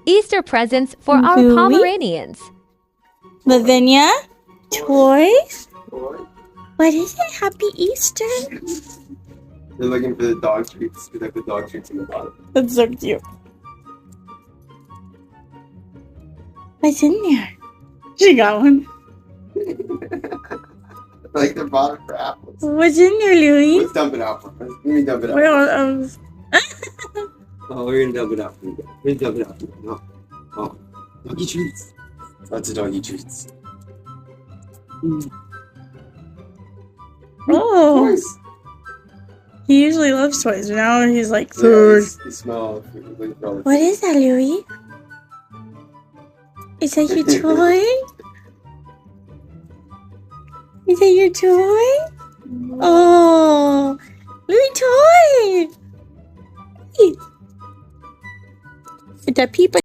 Easter presents for our Louis? Pomeranians. Lavinia? Toys? What is it? Happy Easter? They're looking for the dog treats. We have the dog treats in the bottom. That's so cute. What's in there? She got one. Like the bottom for apples. What's in there, Louis? Let's dump it out for us. Let me dump it out. Well, Oh, we're gonna dump it out for you. We're gonna dump it out for you. No. Oh, doggy treats. Lots of doggy treats. Oh, Toys. he usually loves toys, but now he's like Yeah, food. they smell like all What is that, Louis? Is that your toy? Is that your toy? Oh, Louis toy! It's a peep.